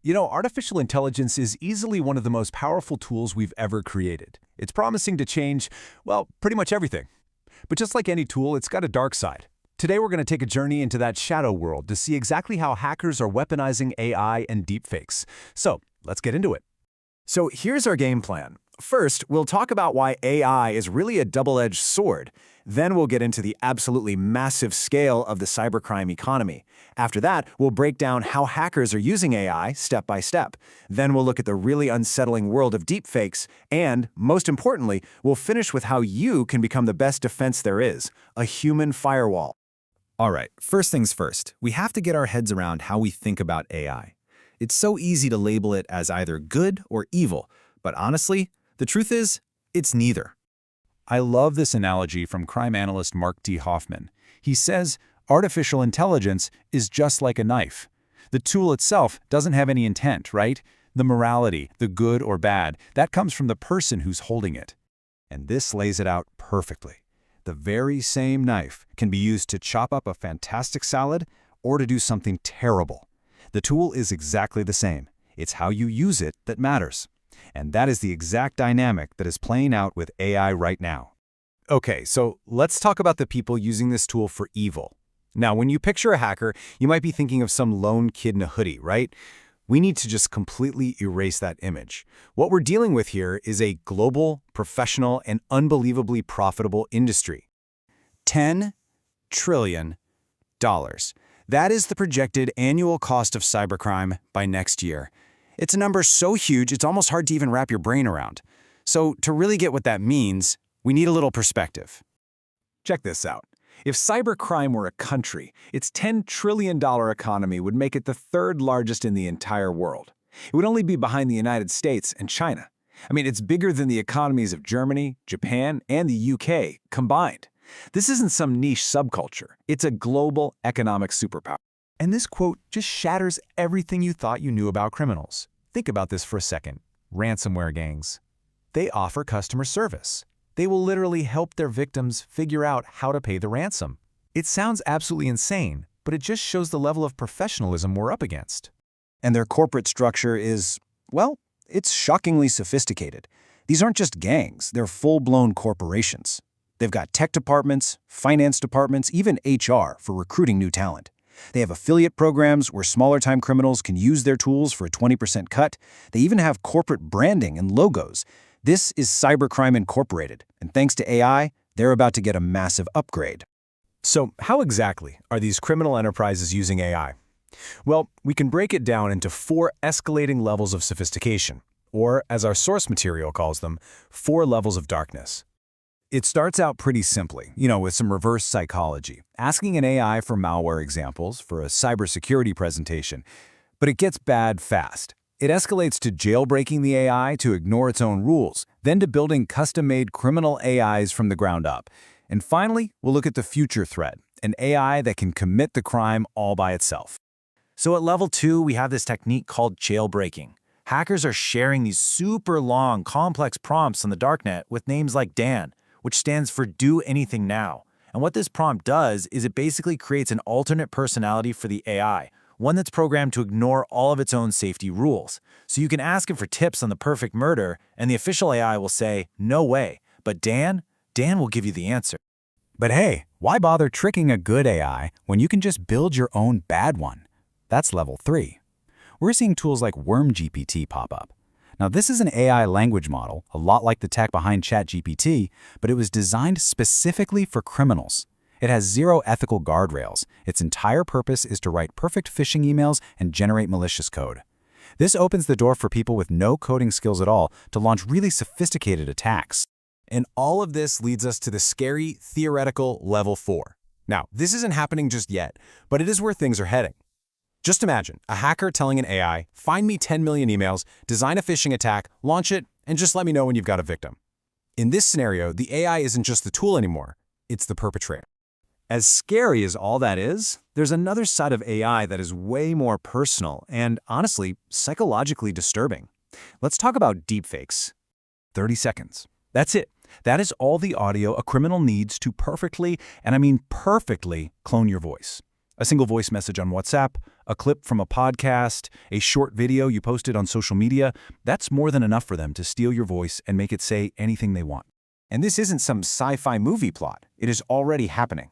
Artificial intelligence is easily one of the most powerful tools we've ever created. It's promising to change, well, pretty much everything. But just like any tool, it's got a dark side. Today we're going to take a journey into that shadow world to see exactly how hackers are weaponizing AI and deepfakes. So, let's get into it. So here's our game plan. First, we'll talk about why AI is really a double-edged sword. Then we'll get into the absolutely massive scale of the cybercrime economy. After that, we'll break down how hackers are using AI step by step. Then we'll look at the really unsettling world of deepfakes. And, most importantly, we'll finish with how you can become the best defense there is, a human firewall. All right, first things first, we have to get our heads around how we think about AI. It's so easy to label it as either good or evil, but honestly, the truth is, it's neither. I love this analogy from crime analyst Mark D. Hoffman. He says, artificial intelligence is just like a knife. The tool itself doesn't have any intent, right? The morality, the good or bad, that comes from the person who's holding it. And this lays it out perfectly. The very same knife can be used to chop up a fantastic salad or to do something terrible. The tool is exactly the same. It's how you use it that matters. And that is the exact dynamic that is playing out with AI right now. Okay, so let's talk about the people using this tool for evil. Now, when you picture a hacker, you might be thinking of some lone kid in a hoodie, right? We need to just completely erase that image. What we're dealing with here is a global, professional, and unbelievably profitable industry. $10 trillion. That is the projected annual cost of cybercrime by next year. It's a number so huge, it's almost hard to even wrap your brain around. So to really get what that means, we need a little perspective. Check this out. If cybercrime were a country, its $10 trillion economy would make it the third largest in the entire world. It would only be behind the United States and China. I mean, it's bigger than the economies of Germany, Japan, and the UK combined. This isn't some niche subculture. It's a global economic superpower. And this quote just shatters everything you thought you knew about criminals. Think about this for a second. Ransomware gangs. They offer customer service. They will literally help their victims figure out how to pay the ransom. It sounds absolutely insane, but it just shows the level of professionalism we're up against. And their corporate structure is, well, it's shockingly sophisticated. These aren't just gangs, they're full-blown corporations. They've got tech departments, finance departments, even HR for recruiting new talent. They have affiliate programs where smaller-time criminals can use their tools for a 20% cut. They even have corporate branding and logos. This is Cybercrime Incorporated, and thanks to AI, they're about to get a massive upgrade. So how exactly are these criminal enterprises using AI? Well, we can break it down into 4 escalating levels of sophistication, or as our source material calls them, 4 levels of darkness. It starts out pretty simply, with some reverse psychology, asking an AI for malware examples for a cybersecurity presentation. But it gets bad fast. It escalates to jailbreaking the AI to ignore its own rules, then to building custom-made criminal AIs from the ground up. And finally, we'll look at the future threat, an AI that can commit the crime all by itself. So at level 2, we have this technique called jailbreaking. Hackers are sharing these super long, complex prompts on the darknet with names like Dan, which stands for Do Anything Now. And what this prompt does is it basically creates an alternate personality for the AI, one that's programmed to ignore all of its own safety rules. So you can ask it for tips on the perfect murder, and the official AI will say, no way. But Dan will give you the answer. But hey, why bother tricking a good AI when you can just build your own bad one? That's level 3. We're seeing tools like WormGPT pop up. Now, this is an AI language model, a lot like the tech behind ChatGPT, but it was designed specifically for criminals. It has 0 ethical guardrails. Its entire purpose is to write perfect phishing emails and generate malicious code. This opens the door for people with no coding skills at all to launch really sophisticated attacks. And all of this leads us to the scary, theoretical level 4. Now, this isn't happening just yet, but it is where things are heading. Just imagine a hacker telling an AI, find me 10 million emails, design a phishing attack, launch it, and just let me know when you've got a victim. In this scenario, the AI isn't just the tool anymore, it's the perpetrator. As scary as all that is, there's another side of AI that is way more personal and, honestly, psychologically disturbing. Let's talk about deepfakes. 30 seconds. That's it. That is all the audio a criminal needs to perfectly, and I mean perfectly, clone your voice. A single voice message on WhatsApp, a clip from a podcast, a short video you posted on social media, that's more than enough for them to steal your voice and make it say anything they want. And this isn't some sci-fi movie plot. It is already happening.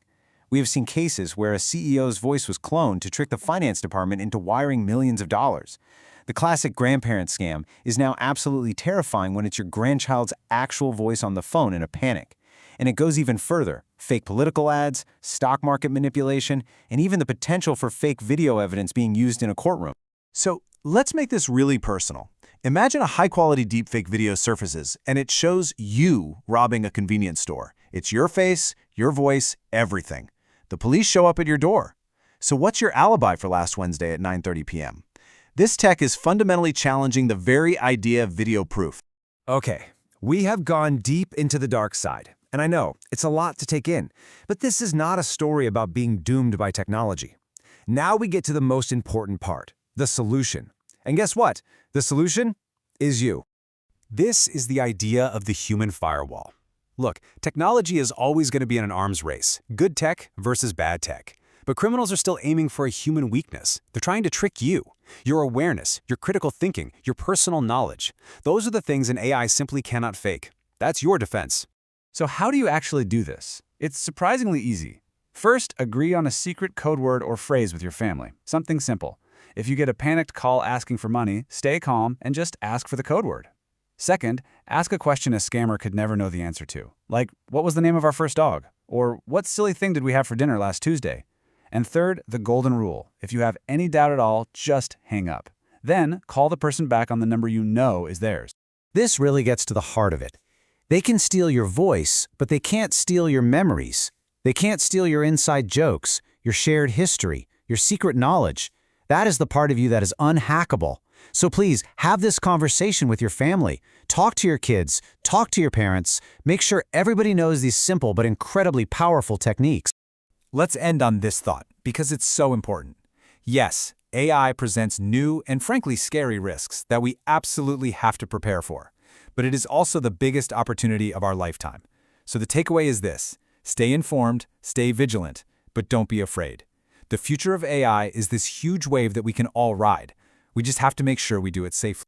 We have seen cases where a CEO's voice was cloned to trick the finance department into wiring millions of dollars. The classic grandparent scam is now absolutely terrifying when it's your grandchild's actual voice on the phone in a panic. And it goes even further. Fake political ads, stock market manipulation, and even the potential for fake video evidence being used in a courtroom. So let's make this really personal. Imagine a high-quality deepfake video surfaces, and it shows you robbing a convenience store. It's your face, your voice, everything. The police show up at your door. So what's your alibi for last Wednesday at 9:30 p.m.? This tech is fundamentally challenging the very idea of video proof. Okay, we have gone deep into the dark side. And I know, it's a lot to take in, but this is not a story about being doomed by technology. Now we get to the most important part, the solution. And guess what? The solution is you. This is the idea of the human firewall. Look, technology is always going to be in an arms race, good tech versus bad tech. But criminals are still aiming for a human weakness. They're trying to trick you. Your awareness, your critical thinking, your personal knowledge. Those are the things an AI simply cannot fake. That's your defense. So how do you actually do this? It's surprisingly easy. First, agree on a secret code word or phrase with your family. Something simple. If you get a panicked call asking for money, stay calm and just ask for the code word. Second, ask a question a scammer could never know the answer to. Like, what was the name of our first dog? Or what silly thing did we have for dinner last Tuesday? And third, the golden rule. If you have any doubt at all, just hang up. Then, call the person back on the number you know is theirs. This really gets to the heart of it. They can steal your voice, but they can't steal your memories. They can't steal your inside jokes, your shared history, your secret knowledge. That is the part of you that is unhackable. So please, have this conversation with your family. Talk to your kids, talk to your parents. Make sure everybody knows these simple but incredibly powerful techniques. Let's end on this thought, because it's so important. Yes, AI presents new and frankly scary risks that we absolutely have to prepare for. But it is also the biggest opportunity of our lifetime. So the takeaway is this: stay informed, stay vigilant, but don't be afraid. The future of AI is this huge wave that we can all ride. We just have to make sure we do it safely.